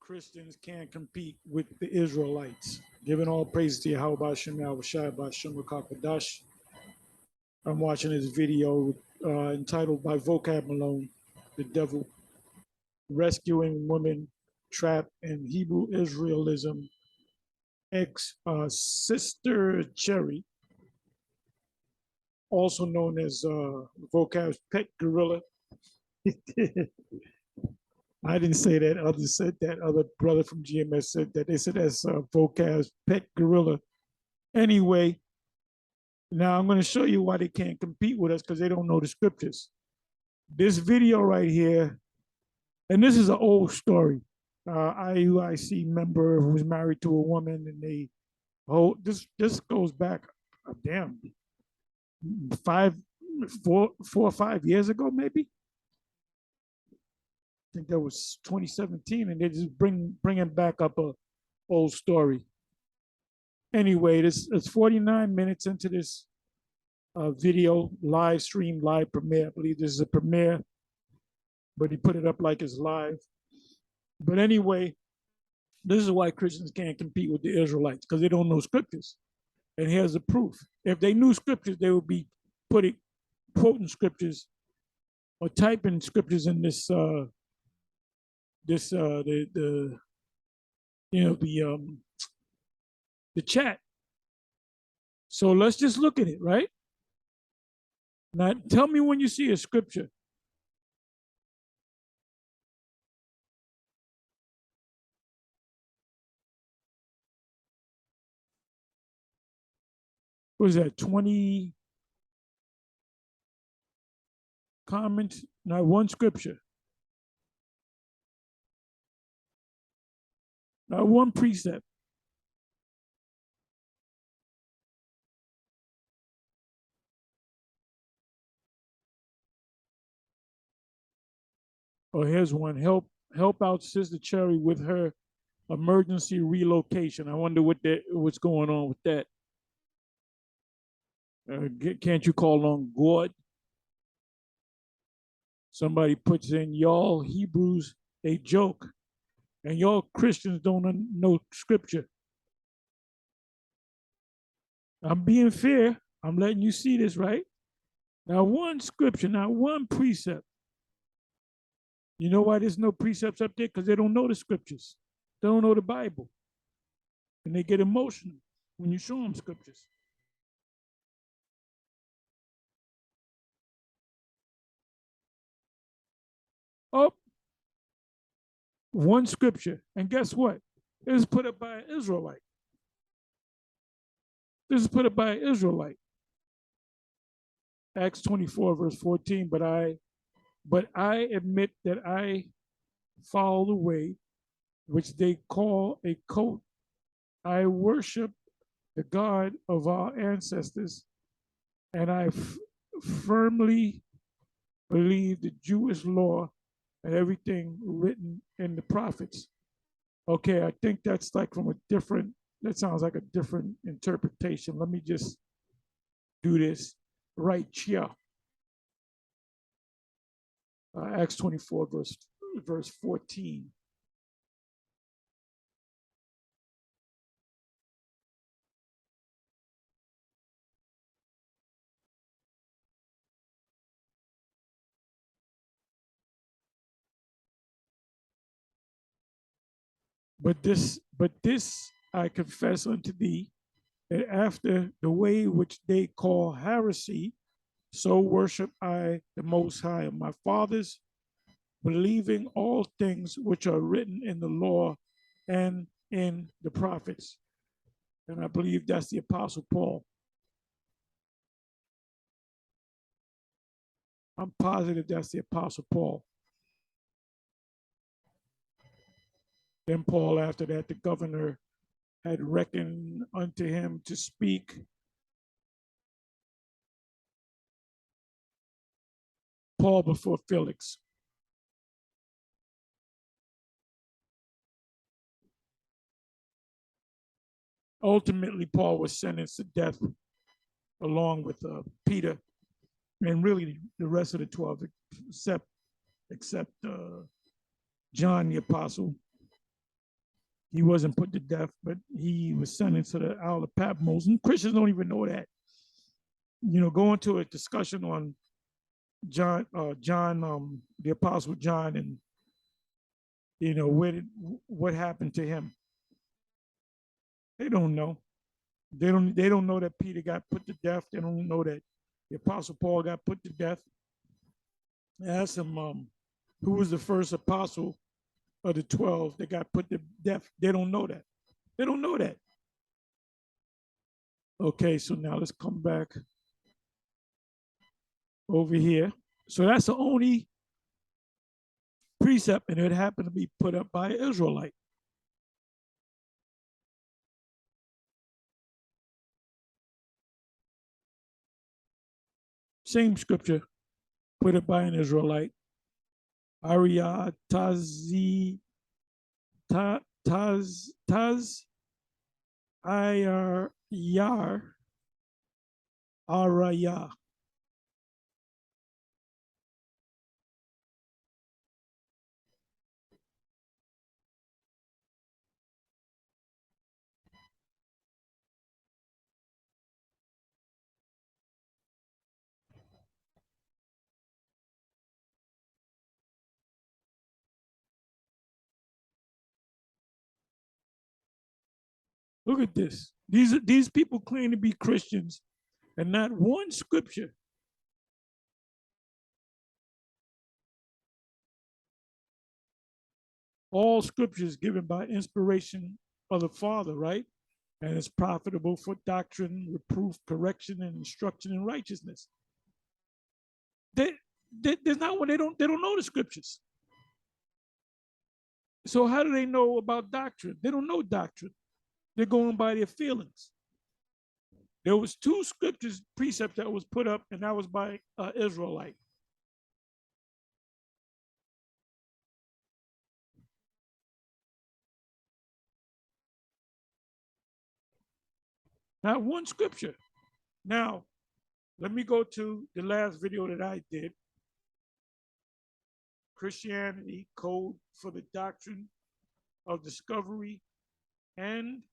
Christians can't compete with the Israelites. Giving all praise to Yahweh Shem Yahushai Bashem Rakakadash. I'm watching this video entitled by Vocab Malone, The Devil, Rescuing Women Trapped in Hebrew Israelism, Sister Cherry, also known as Vocab's pet gorilla. I didn't say that. Others said that. Other brother from GMS said that. They said that's Vocab's pet gorilla. Anyway, now I'm going to show you why they can't compete with us, because they don't know the scriptures. This video right here, and this is an old story. IUIC member who was married to a woman, and they this goes back, damn, 4 or 5 years ago, maybe. I think that was 2017, and they just bringing back up a old story. Anyway, it's 49 minutes into this video, live stream, live premiere. I believe this is a premiere, but he put it up like it's live. But anyway, this is why Christians can't compete with the Israelites, because they don't know scriptures. And here's the proof. If they knew scriptures, they would be quoting scriptures or typing scriptures in the chat. So let's just look at it, right? Now, tell me when you see a scripture. What is that, 20 comments? Not one scripture. Not one precept. Oh, here's one. Help out Sister Cherry with her emergency relocation. I wonder what's going on with that. Can't you call on God? Somebody puts in, y'all Hebrews a joke, and y'all Christians don't know scripture. I'm being fair. I'm letting you see this, right? Now, one scripture, not one precept. You know why there's no precepts up there? Because they don't know the scriptures. They don't know the Bible. And they get emotional when you show them scriptures. Oh, one scripture. And guess what? It was put up by an Israelite. This is put up by an Israelite. Acts 24, verse 14. But I admit that I follow the way which they call a coat. I worship the God of our ancestors, and I firmly believe the Jewish law and everything written in the prophets. Okay, I think that's like that sounds like a different interpretation. Let me just do this right here. Acts 24, verse 14. But this I confess unto thee, that after the way which they call heresy, so worship I the Most High of my fathers, believing all things which are written in the law and in the prophets. And I believe that's the Apostle Paul. I'm positive that's the Apostle Paul. Then Paul, after that, the governor had reckoned unto him to speak. Paul before Felix. Ultimately, Paul was sentenced to death along with Peter and really the rest of the 12, except John the Apostle. He wasn't put to death, but he was sentenced to the Isle of Patmos. And Christians don't even know that. Go into a discussion on John, the Apostle John, and what happened to him. They don't know. They don't know that Peter got put to death. They don't know that the Apostle Paul got put to death. Ask him who was the first apostle of the 12 that got put to death. They don't know that. They don't know that. Okay, so now let's come back over here. So that's the only precept, and it happened to be put up by an Israelite. Same scripture, put it by an Israelite. Ariyah Tazi Taz Ayar Yar Araya. Look at this. These people claim to be Christians, and not one scripture. All scriptures given by inspiration of the Father, right? And it's profitable for doctrine, reproof, correction, and instruction in righteousness. There's not one. They don't know the scriptures. So how do they know about doctrine? They don't know doctrine. They're going by their feelings. There was two scriptures precept that was put up, and that was by Israelite. Not one scripture. Now, let me go to the last video that I did. Christianity Code for the Doctrine of Discovery and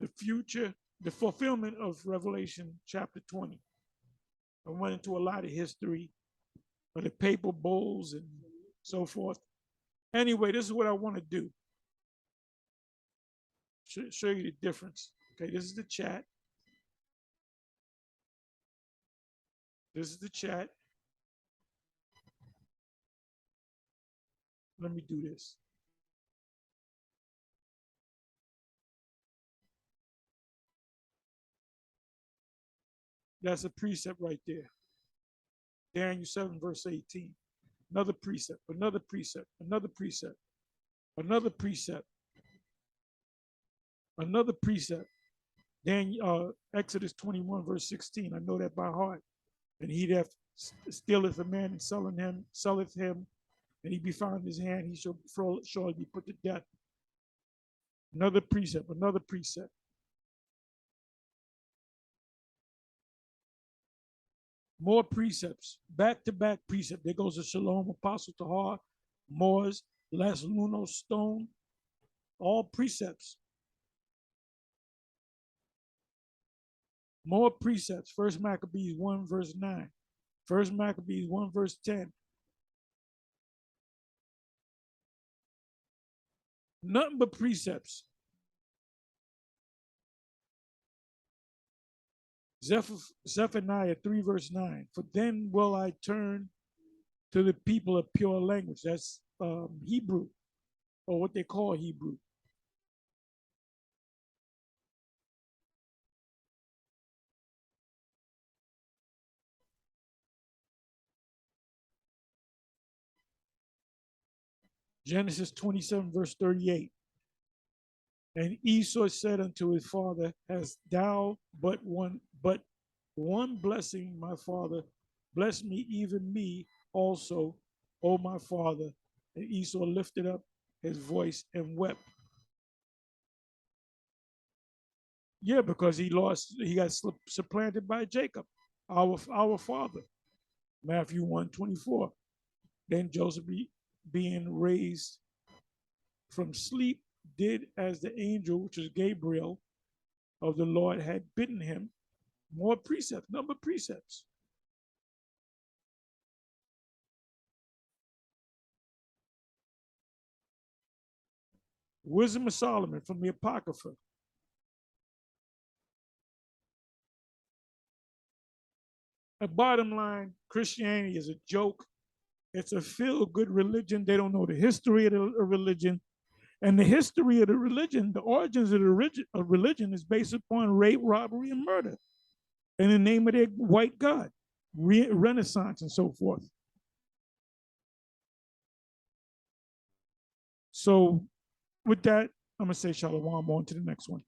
the Future, the Fulfillment of Revelation chapter 20. I went into a lot of history of the papal bulls and so forth. Anyway, this is what I want to do. Show you the difference. Okay, this is the chat. This is the chat. Let me do this. That's a precept right there. Daniel 7, verse 18. Another precept, another precept, another precept, another precept, another precept. Daniel, Exodus 21, verse 16. I know that by heart. And he that stealeth a man and selleth him, and he be found in his hand, he shall surely be put to death. Another precept, another precept. More precepts, back-to-back precept. There goes the Shalom, Apostle Tahar, Moors, Les Luno Stone, all precepts. More precepts. First Maccabees 1, verse 9. First Maccabees 1, verse 10. Nothing but precepts. Zephaniah 3, verse 9. For then will I turn to the people of pure language. That's Hebrew, or what they call Hebrew. Genesis 27, verse 38. And Esau said unto his father, Hast thou but one blessing, my father? Bless me, even me also, O my father. And Esau lifted up his voice and wept. Yeah, because he got supplanted by Jacob, our father. Matthew 1:24. Then Joseph being raised from sleep did as the angel, which is Gabriel, of the Lord had bidden him. More precepts, number of precepts. Wisdom of Solomon from the Apocrypha. At bottom line, Christianity is a joke. It's a feel-good religion. They don't know the history of the religion. And the history of the religion, the origins of the religion is based upon rape, robbery, and murder in the name of their white God, Renaissance and so forth. So with that, I'm going to say shalom on to the next one.